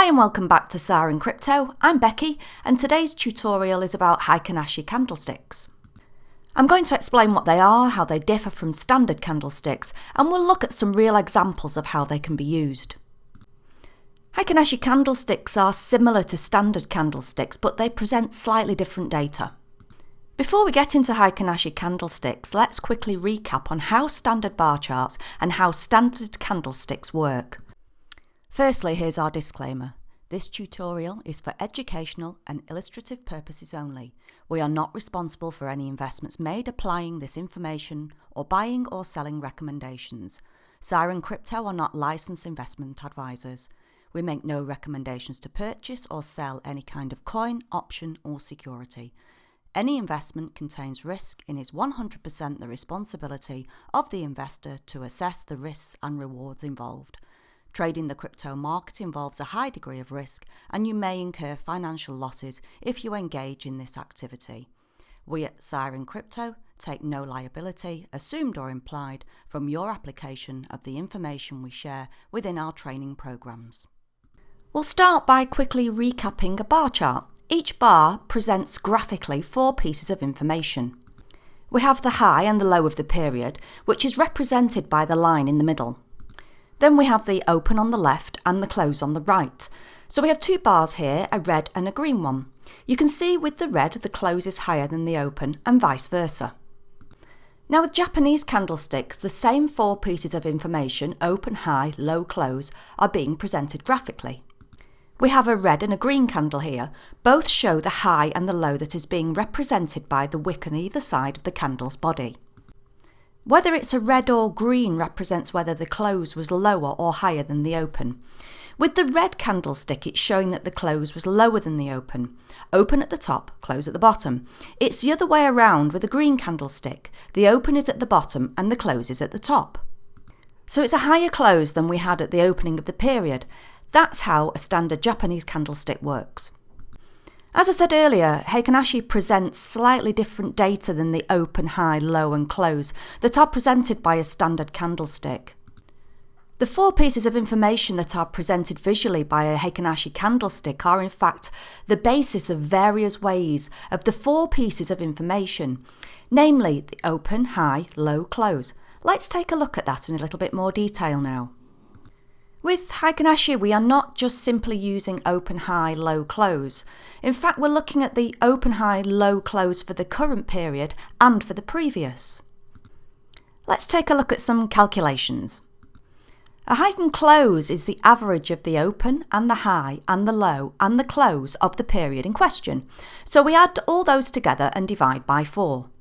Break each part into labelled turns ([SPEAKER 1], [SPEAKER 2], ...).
[SPEAKER 1] Hi and welcome back to Siren Crypto. I'm Becky and today's tutorial is about Heiken Ashi candlesticks. I'm going to explain what they are, how they differ from standard candlesticks, and we'll look at some real examples of how they can be used. Heiken Ashi candlesticks are similar to standard candlesticks, but they present slightly different data. Before we get into Heiken Ashi candlesticks, let's quickly recap on how standard bar charts and how standard candlesticks work. Firstly, here's our disclaimer. This tutorial is for educational and illustrative purposes only. We are not responsible for any investments made applying this information or buying or selling recommendations. Siren Crypto are not licensed investment advisors. We make no recommendations to purchase or sell any kind of coin, option or security. Any investment contains risk and is 100% the responsibility of the investor to assess the risks and rewards involved. Trading the crypto market involves a high degree of risk and you may incur financial losses if you engage in this activity. We at Siren Crypto take no liability, assumed or implied, from your application of the information we share within our training programs. We'll start by quickly recapping a bar chart. Each bar presents graphically 4 pieces of information. We have the high and the low of the period, which is represented by the line in the middle. Then we have the open on the left and the close on the right. So we have 2 bars here, a red and a green one. You can see with the red the close is higher than the open and vice versa. Now with Japanese candlesticks, the same 4 pieces of information, open, high, low, close, are being presented graphically. We have a red and a green candle here. Both show the high and the low that is being represented by the wick on either side of the candle's body. Whether it's a red or green represents whether the close was lower or higher than the open. With the red candlestick, it's showing that the close was lower than the open. Open at the top, close at the bottom. It's the other way around with a green candlestick. The open is at the bottom and the close is at the top. So it's a higher close than we had at the opening of the period. That's how a standard Japanese candlestick works. As I said earlier, Heiken Ashi presents slightly different data than the open, high, low and close that are presented by a standard candlestick. The 4 pieces of information that are presented visually by a Heiken Ashi candlestick are in fact the basis of various ways of the 4 pieces of information, namely the open, high, low, close. Let's take a look at that in a little bit more detail now. With Heiken Ashi, we are not just simply using open, high, low, close. In fact, we're looking at the open, high, low, close for the current period and for the previous. Let's take a look at some calculations. A Heiken close is the average of the open and the high and the low and the close of the period in question. So we add all those together and divide by 4.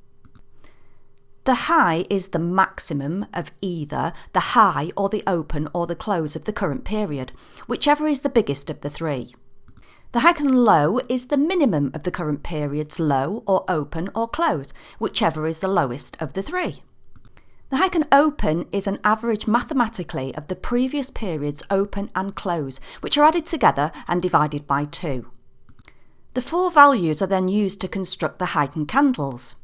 [SPEAKER 1] The high is the maximum of either the high or the open or the close of the current period, whichever is the biggest of the 3. The Heiken low is the minimum of the current period's low or open or close, whichever is the lowest of the 3. The Heiken open is an average mathematically of the previous period's open and close, which are added together and divided by 2. The 4 values are then used to construct the Heiken candles.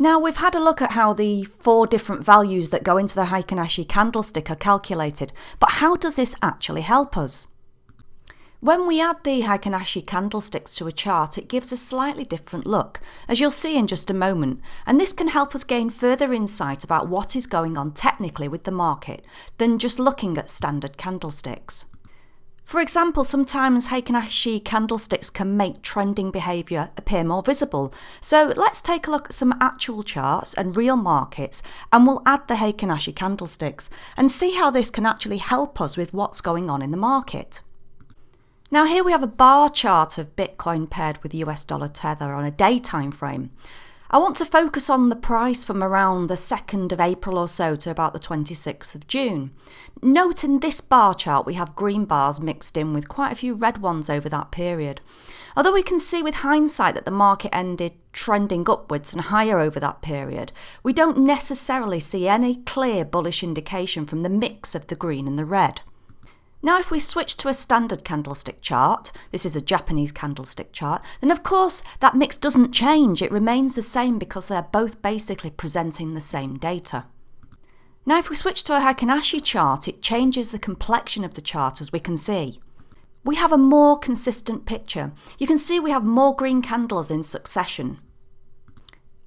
[SPEAKER 1] Now we've had a look at how the 4 different values that go into the Heiken Ashi candlestick are calculated, but how does this actually help us? When we add the Heiken Ashi candlesticks to a chart, it gives a slightly different look, as you'll see in just a moment, and this can help us gain further insight about what is going on technically with the market than just looking at standard candlesticks. For example, sometimes Heiken Ashi candlesticks can make trending behaviour appear more visible. So let's take a look at some actual charts and real markets, and we'll add the Heiken Ashi candlesticks and see how this can actually help us with what's going on in the market. Now here we have a bar chart of Bitcoin paired with US dollar tether on a day time frame. I want to focus on the price from around the 2nd of April or so to about the 26th of June. Note in this bar chart we have green bars mixed in with quite a few red ones over that period. Although we can see with hindsight that the market ended trending upwards and higher over that period, we don't necessarily see any clear bullish indication from the mix of the green and the red. Now if we switch to a standard candlestick chart, this is a Japanese candlestick chart, then of course that mix doesn't change, it remains the same because they're both basically presenting the same data. Now if we switch to a Heiken Ashi chart, it changes the complexion of the chart as we can see. we have a more consistent picture. You can see we have more green candles in succession.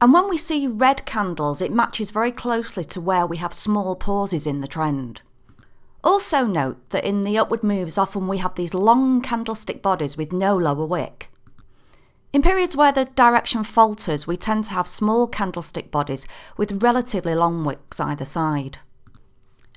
[SPEAKER 1] And when we see red candles, it matches very closely to where we have small pauses in the trend. Also note that in the upward moves, often we have these long candlestick bodies with no lower wick. In periods where the direction falters, we tend to have small candlestick bodies with relatively long wicks either side.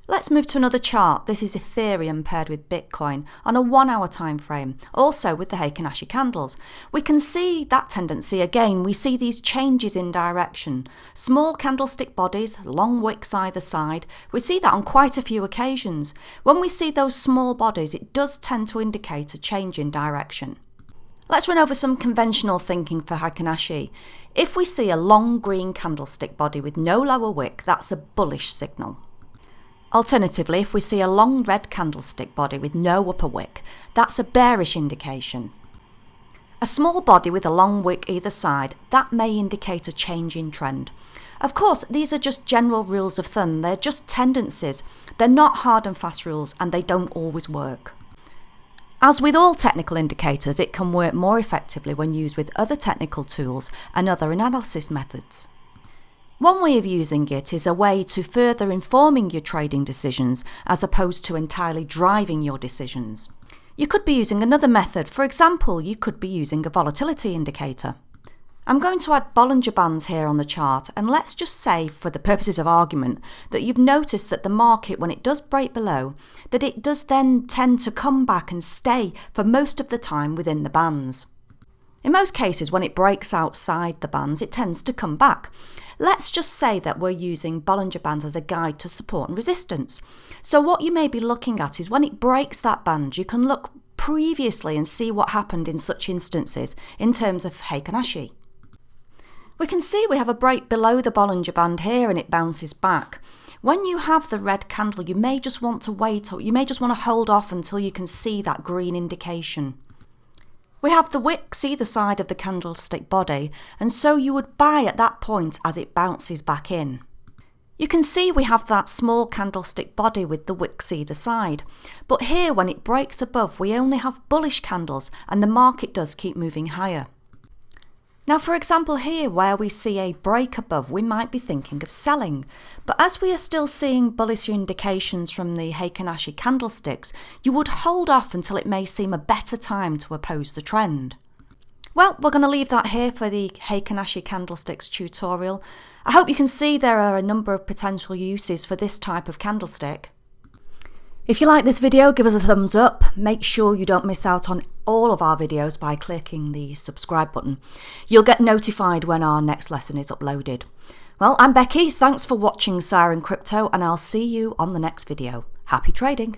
[SPEAKER 1] Let's move to another chart. This is Ethereum paired with Bitcoin on a 1 hour time frame, also with the Heiken Ashi candles. We can see that tendency again. We see these changes in direction. Small candlestick bodies, long wicks either side. We see that on quite a few occasions. When we see those small bodies, it does tend to indicate a change in direction. Let's run over some conventional thinking for Heiken Ashi. If we see a long green candlestick body with no lower wick, that's a bullish signal. Alternatively, if we see a long red candlestick body with no upper wick, that's a bearish indication. A small body with a long wick either side, that may indicate a change in trend. Of course, these are just general rules of thumb. They're just tendencies. They're not hard and fast rules, and they don't always work. As with all technical indicators, it can work more effectively when used with other technical tools and other analysis methods. One way of using it is a way to further informing your trading decisions as opposed to entirely driving your decisions. You could be using another method. For example, you could be using a volatility indicator. I'm going to add Bollinger Bands here on the chart, and let's just say, for the purposes of argument, that you've noticed that the market, when it does break below, that it does then tend to come back and stay for most of the time within the bands. In most cases, when it breaks outside the bands, it tends to come back. Let's just say that we're using Bollinger Bands as a guide to support and resistance. So what you may be looking at is when it breaks that band, you can look previously and see what happened in such instances in terms of Heiken Ashi. We can see we have a break below the Bollinger Band here and it bounces back. When you have the red candle, you may just want to wait, or you may just want to hold off until you can see that green indication. We have the wicks either side of the candlestick body, and so you would buy at that point as it bounces back in. You can see we have that small candlestick body with the wicks either side, but here when it breaks above, we only have bullish candles and the market does keep moving higher. Now, for example, here where we see a break above, we might be thinking of selling. But as we are still seeing bullish indications from the Heiken Ashi candlesticks, you would hold off until it may seem a better time to oppose the trend. Well, we're going to leave that here for the Heiken Ashi candlesticks tutorial. I hope you can see there are a number of potential uses for this type of candlestick. If you like this video, give us a thumbs up. Make sure you don't miss out on all of our videos by clicking the subscribe button. You'll get notified when our next lesson is uploaded. Well, I'm Becky. Thanks for watching Siren Crypto, and I'll see you on the next video. Happy trading!